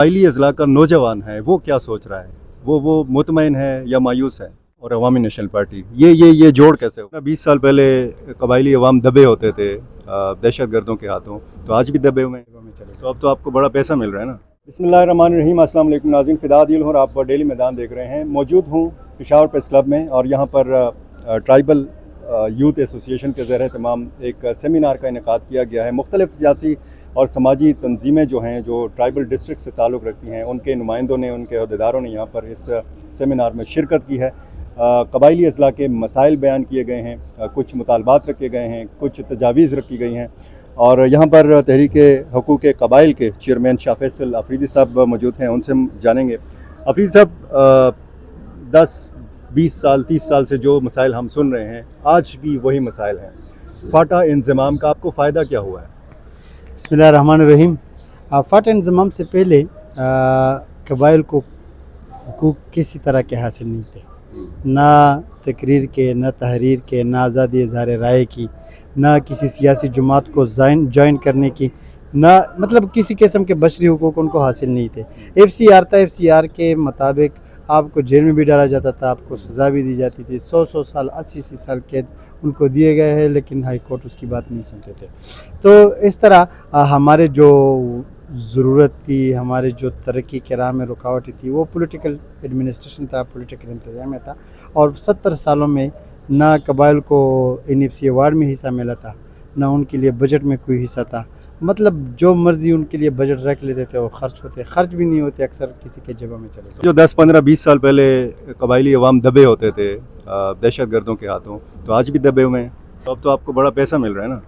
कबायली अजला का नौजवान है वो क्या सोच रहा है, वो मुतमईन है या मायूस है, और अवामी नेशनल पार्टी ये जोड़ कैसे हो? 20 साल पहले कबायली अवाम दबे होते थे दहशत गर्दों के हाथों, तो आज भी दबे हुए हैं, तो अब तो आपको बड़ा पैसा मिल रहा है ना। बिस्मिल्लाहिर्रहमानिर्रहीम, अस्सलाम वालेकुम नाज़रीन, फ़िदा दिल हूँ और आप डेली मैदान देख रहे हैं। मौजूद हूँ पेशावर प्रेस क्लब में और यहाँ पर ट्राइबल यूथ एसोसिएशन के ज़रिए तमाम एक सेमिनार का इनेकाद किया गया है। मुख्तलिफ़ सियासी और समाजी तंजीमें जो हैं जो ट्राइबल डिस्ट्रिक्ट से ताल्लुक़ रखती हैं, उनके नुमाइंदों ने, उनके अहदेदारों ने यहाँ पर इस सेमिनार में शिरकत की है। कबायली अजला के मसाइल बयान किए गए हैं, कुछ मुतालबात रखे गए हैं, कुछ तजावीज़ रखी गई हैं और यहाँ पर तहरीक हकूक़ कबाइल के चेयरमैन शाह फैसल अफरीदी साहब मौजूद हैं। उनसे हम जानेंगे। अफरीदी साहब, 10-20 साल 30 साल से जो मसाइल हम सुन रहे हैं आज भी वही मसाइल हैं। फाटा इंज़माम का आपको फ़ायदा क्या हुआ है? बिस्मिल्लाहिर्रहमानिर्रहीम। फाटा इंज़माम से पहले कबाइल को हुकूक किसी तरह के हासिल नहीं थे, ना तकरीर के, ना तहरीर के, ना आज़ादी इज़हार राय की, ना किसी सियासी जमात को ज्वाइन करने की, ना मतलब किसी किस्म के बशरी हुकूक उनको हासिल नहीं थे। FCR था, FCR के मुताबिक आपको जेल में भी डाला जाता था, आपको सज़ा भी दी जाती थी। 100 साल 80 साल कैद उनको दिए गए हैं, लेकिन हाई कोर्ट उसकी बात नहीं सुनते थे। तो इस तरह हमारे जो ज़रूरत थी, हमारे जो तरक्की के राह में रुकावटें थी, वो पॉलिटिकल एडमिनिस्ट्रेशन था, पॉलिटिकल इंतज़ामिया था। और 70 सालों में ना कबाइल को NFC अवार्ड में हिस्सा मिला था, ना उनके लिए बजट में कोई हिस्सा था। मतलब जो मर्ज़ी उनके लिए बजट रख लेते थे, वो खर्च भी नहीं होते, अक्सर किसी के जेब में चले जाते। जो 10-15-20 साल पहले कबायली अवाम दबे होते थे दहशत गर्दों के हाथों, तो आज भी दबे हुए हैं, तो अब तो आपको बड़ा पैसा मिल रहा है ना।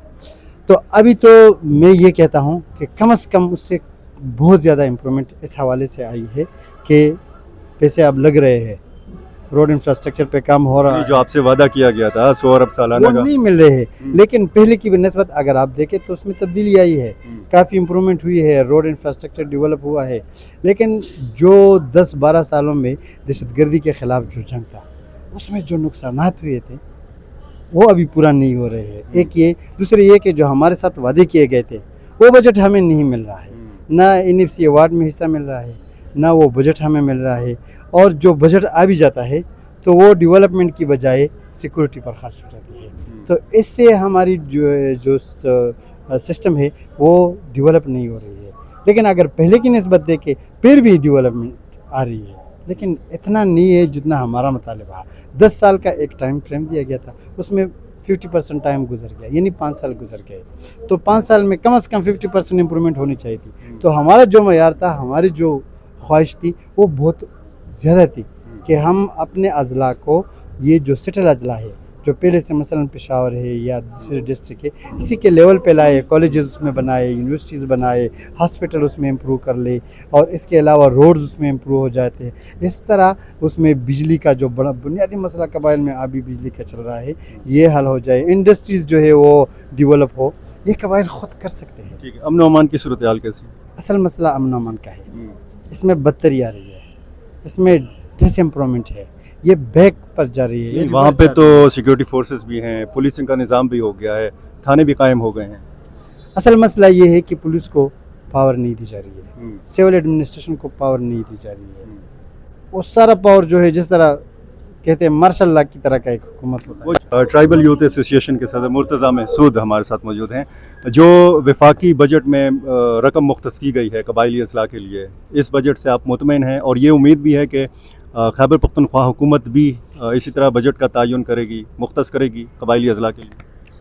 तो अभी तो मैं ये कहता हूँ कि कम से कम उससे बहुत ज़्यादा इम्प्रूवमेंट इस हवाले से आई है कि पैसे अब लग रहे हैं, रोड इंफ्रास्ट्रक्चर पे काम हो रहा है। जो आपसे वादा किया गया था 100 अरब सालाना वो का, नहीं मिल रहे हैं, लेकिन पहले की निस्बत अगर आप देखें तो उसमें तब्दीली आई है, काफ़ी इम्प्रूवमेंट हुई है, रोड इंफ्रास्ट्रक्चर डेवलप हुआ है। लेकिन जो 10-12 सालों में दहशतगर्दी के ख़िलाफ़ जो जंग था, उसमें जो नुकसानात हुए थे वो अभी पूरा नहीं हो रहे हैं। एक ये, दूसरे ये कि जो हमारे साथ वादे किए गए थे वो बजट हमें नहीं मिल रहा है, ना NFC अवार्ड में हिस्सा मिल रहा है, ना वो बजट हमें मिल रहा है। और जो बजट आ भी जाता है तो वो डेवलपमेंट की बजाय सिक्योरिटी पर खर्च हो जाती है। तो इससे हमारी जो सिस्टम है वो डेवलप नहीं हो रही है। लेकिन अगर पहले की निस्बत देखें फिर भी डेवलपमेंट आ रही है, लेकिन इतना नहीं है जितना हमारा मुतालिबा। 10 साल का एक टाइम फ्रेम दिया गया था, उसमें 50% टाइम गुजर गया, यानी 5 साल गुजर गए। तो 5 साल में कम से कम 50% इम्प्रूवमेंट होनी चाहिए थी। तो हमारा जो मयार था, हमारी जो ख्वाहिश थी, वो बहुत ज़्यादा थी कि हम अपने अजला को, ये जो सेटल अजला है जो पहले से मसलन पेशावर है या दूसरे डिस्ट्रिक्ट है, इसी के लेवल पे लाए, कॉलेजेस उसमें बनाए, यूनिवर्सिटीज़ बनाए, हॉस्पिटल उसमें इम्प्रूव कर ले, और इसके अलावा रोड्स उसमें इम्प्रूव हो जाते हैं। इस तरह उसमें बिजली का जो बड़ा बुनियादी मसला कबाइल में अभी बिजली का चल रहा है, ये हल हो जाए, इंडस्ट्रीज़ जो है वो डेवलप हो, ये कबाइल ख़ुद कर सकते हैं। ठीक है, अमन अमान की सूरत हाल कैसी? असल मसला अमन अमान का है, इसमें बदतरी आ रही है, इसमें डिसइम्प्रूवमेंट है, ये बैक पर जा रही है। वहाँ पे तो सिक्योरिटी फोर्सेस भी हैं, पुलिसिंग का निज़ाम भी हो गया है, थाने भी कायम हो गए हैं। असल मसला ये है कि पुलिस को पावर नहीं दी जा रही है, सिविल एडमिनिस्ट्रेशन को पावर नहीं दी जा रही है। वो सारा पावर जो है, जिस तरह कहते हैं मार्शल लॉ की तरह का एक हुकूमत होता है। ट्राइबल यूथ एसोसिएशन के सदर मुर्तज़ा महसूद हमारे साथ मौजूद हैं। जो वफाकी बजट में रकम मुख्तस की गई है कबायली असला के लिए, इस बजट से आप मुतमईन हैं और ये उम्मीद भी है कि खैबर पख्तूनख्वा हुकूमत भी इसी तरह बजट का तयन करेगी, मुख्तस करेगी कबायली अजला के लिए?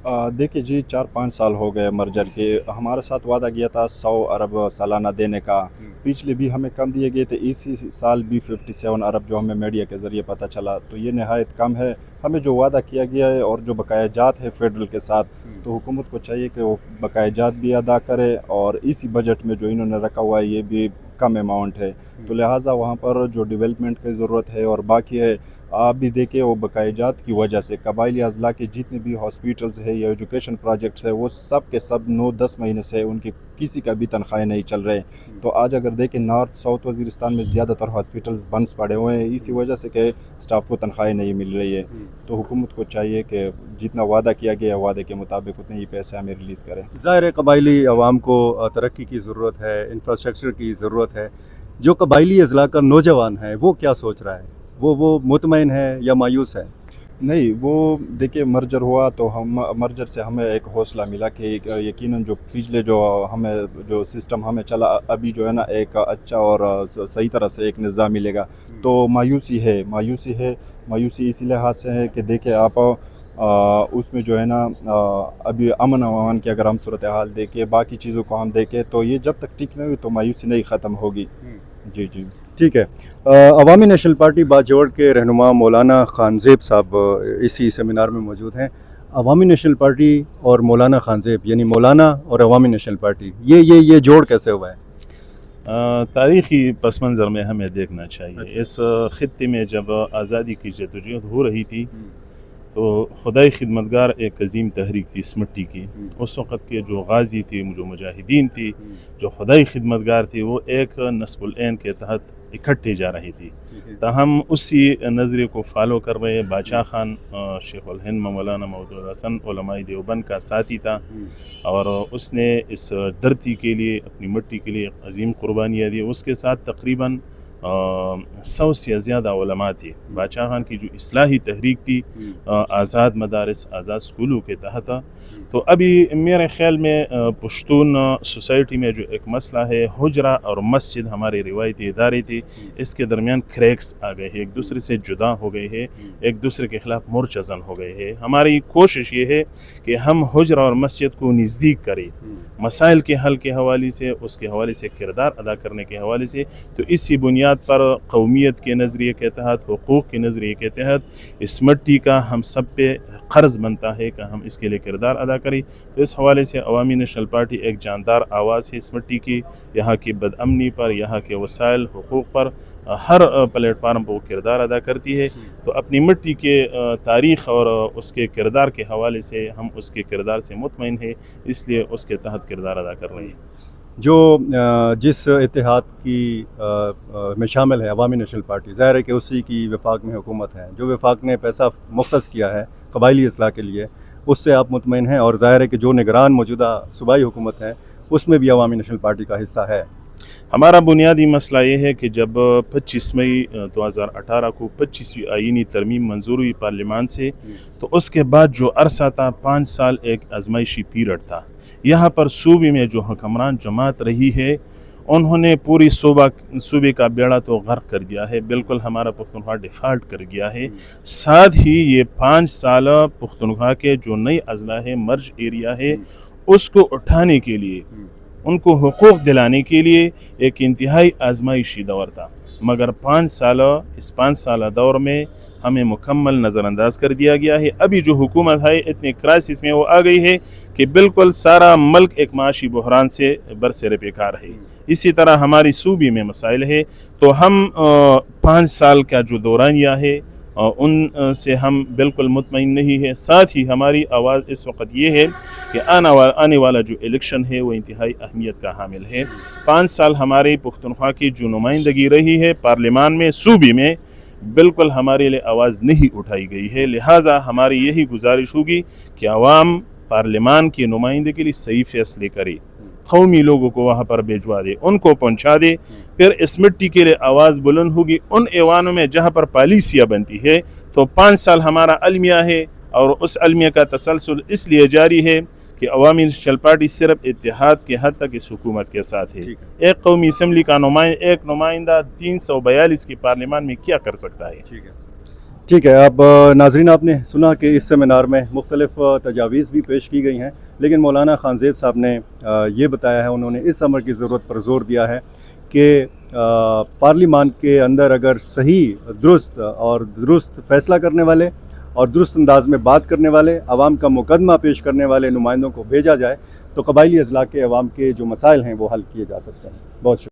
देखिए जी, 4-5 साल हो गए मर्जर के। हमारे साथ वादा किया था 100 अरब सालाना देने का, पिछले भी हमें कम दिए गए थे, इसी साल भी 57 अरब जो हमें मीडिया के ज़रिए पता चला, तो ये नहायत कम है। हमें जो वादा किया गया है और जो बकायाजात है फेडरल के साथ, तो हुकूमत को चाहिए कि वो बकायाजात भी अदा करे, और इसी बजट में जो इन्होंने रखा हुआ है ये भी कम अमाउंट है, तो लिहाजा वहाँ पर जो डेवलपमेंट की ज़रूरत है और बाकी है। आप भी देखें, वो बकायाजात की वजह से कबायली अजला के जितने भी हॉस्पिटल्स है या एजुकेशन प्रोजेक्ट्स है, वो सब के सब 9-10 महीने से उनकी किसी का भी तनख्वाहें नहीं चल रहे। तो आज अगर देखें, नॉर्थ साउथ वज़ीरिस्तान में ज़्यादातर हॉस्पिटल्स बंद पड़े हुए हैं, इसी वजह से कि स्टाफ को तनख्वाहें नहीं मिल रही है। तो हुकूमत को चाहिए कि जितना वादा किया गया है वादे के मुताबिक उतने ही पैसे हमें रिलीज़ करें। ज़ाहिर है कबायली अवाम को तरक्की की ज़रूरत है, इंफ्रास्ट्रक्चर की ज़रूरत है, जो कबायली अजला का नौजवान है वो क्या सोच रहा है? वो मुतमईन है या मायूस है? नहीं, वो देखिए मर्जर हुआ तो हम मर्जर से हमें एक हौसला मिला कि यकीनन जो पिछले जो हमें जो सिस्टम हमें चला अभी जो है ना एक अच्छा और सही तरह से एक निज़ाम मिलेगा। तो मायूसी इसी लिहाज से है कि देखिए आप उसमें जो है ना अभी अमन अमान की अगर हम सूरत हाल देखें, बाकी चीज़ों को हम देखें तो ये जब तक ठीक नहीं हुई तो मायूसी नहीं ख़त्म होगी। जी जी ठीक है। अवामी नेशनल पार्टी बाजोड़ के रहनुमा मौलाना खानज़ेब साहब इसी सेमिनार में मौजूद हैं। अवामी नेशनल पार्टी और मौलाना खानज़ेब यानी मौलाना और अवामी नेशनल पार्टी ये जोड़ कैसे हुआ है? तारीख़ी पस मंज़र में हमें देखना चाहिए। इस ख़ित्ते में जब आज़ादी की जदोजहद हो रही थी तो खुदाई खिदमतगार एक अजीम तहरीक थी इस मिट्टी की। उस वक़्त के जो गाज़ी थी, जो मुजाहिदीन थी, जो खुदाई खिदमतगार थी, वो एक नस्बुल ऐन के तहत इकट्ठे जा रही थी। तो हम उसी नज़रिए को फॉलो कर रहे हैं। बादशाह खान शेखुल हिंद मौलाना मौदूद हसन उलमाए देवबंद का साथी था और उसने इस धरती के लिए, अपनी मिट्टी के लिए अजीम कुर्बानियाँ दी। उसके साथ तकरीबन 100 से ज़्यादा उलमा थे। बादशाह खान की जो इस्लाही तहरीक थी आज़ाद मदारिस, आज़ाद स्कूलों के तहत, तो अभी मेरे ख़्याल में पश्तून सोसाइटी में जो एक मसला है, हुजरा और मस्जिद हमारे रिवायती इदारे थे, इसके दरमियान क्रैक्स आ गए हैं, एक दूसरे से जुदा हो गए हैं, एक दूसरे के ख़िलाफ़ मुरचज़न हो गए हैं। हमारी कोशिश ये है कि हम हुजरा और मस्जिद को नज़दीक करें, मसाइल के हल के हवाले से, उसके हवाले से, किरदार अदा करने के हवाले से। तो इसी बुनियाद पर कौमियत के नज़रिए के तहत, हुकूक़ के नज़रिए के तहत इस मिट्टी का हम सब पे क़र्ज़ बनता है कि हम इसके लिए किरदार अदा करें। तो इस हवाले से अवामी नेशनल पार्टी एक जानदार आवाज़ है इस मिट्टी की। यहाँ की बदअमनी पर, यहाँ के वसाइल हुकूक़ पर हर प्लेटफार्म पर वो किरदार अदा करती है। तो अपनी मिट्टी के तारीख़ और उसके किरदार के हवाले से हम उसके किरदार से मुतमईन है, इसलिए उसके तहत किरदार अदा कर रहे हैं। जो जिस इत्तेहाद की में शामिल है अवामी नेशनल पार्टी, ज़ाहिर है कि उसी की वफाक में हुकूमत है। जो वफाक ने पैसा मुख्तस किया है कबायली असलाह के लिए, उससे आप मुतमईन हैं। और ज़ाहिर है कि जो निगरान मौजूदा सूबाई हुकूमत है उसमें भी अवामी नेशनल पार्टी का हिस्सा है। हमारा बुनियादी मसला ये है कि जब 25 मई 2018 को 25वीं आईनी तरमीम मंजूर हुई पार्लियामान से, तो उसके बाद जो अरसा था 5 साल एक आजमाइशी पीरियड था। यहाँ पर सूबे में जो हुक्मरान जमात रही है उन्होंने पूरी सूबे का बेड़ा तो गर्क कर दिया है, बिल्कुल हमारा पुख्तनख्वा डिफ़ाल्ट कर गया है। साथ ही ये 5 साल पुख्तनख्वा के जो नई अजला है, मर्ज एरिया है, उसको उठाने के लिए, उनको हुकूक दिलाने के लिए एक इंतहाई आजमाइशी दौर था। मगर 5 साल दौर में हमें मुकम्मल नज़रअंदाज कर दिया गया है। अभी जो हुकूमत है इतने क्राइसिस में वो आ गई है कि बिल्कुल सारा मुल्क एक माशी बहरान से बरसर बेकार है। इसी तरह हमारी सूबे में मसाइल है। तो हम 5 साल का जो दौरानिया है उन से हम बिल्कुल मुतमईन नहीं है। साथ ही हमारी आवाज़ इस वक्त ये है कि आने वाला जो इलेक्शन है वो इंतहाई अहमियत का हामिल है। 5 साल हमारी पुख्तनख्वा की जो नुमाइंदगी रही है पार्लियामान में, सूबे में, बिल्कुल हमारे लिए आवाज़ नहीं उठाई गई है। लिहाजा हमारी यही गुजारिश होगी कि आवाम पार्लियामान की नुमाइंदगी के लिए सही फैसले करे, कौमी लोगों को वहाँ पर भिजवा दे, उनको पहुँचा दे। फिर इस मिट्टी के लिए आवाज़ बुलंद होगी उन ऐवानों में जहाँ पर पॉलिसियाँ बनती है। तो 5 साल हमारा अलमिया है और उस अलमिया का तसलसल इसलिए जारी है कि अवामी नेशनल पार्टी सिर्फ इत्तेहाद के हद तक इस हुकूमत के साथ है। एक कौमी असम्बली का नुमाइंदा 342 की पार्लियामान में क्या कर सकता है? ठीक है। अब नाज़रीन, आपने सुना कि इस सेमिनार में मुख्तलिफ तजावीज़ भी पेश की गई हैं, लेकिन मौलाना खानज़ेब साहब ने ये बताया है, उन्होंने इस अमर की ज़रूरत पर जोर दिया है कि पार्लियामान के अंदर अगर सही दुरुस्त फ़ैसला करने वाले और दुरुस्त अंदाज में बात करने वाले, आवाम का मुकदमा पेश करने वाले नुमाइंदों को भेजा जाए तो कबायली अजला के अवाम के जो मसाइल हैं वो हल किए जा सकते हैं। बहुत शुक्रिया।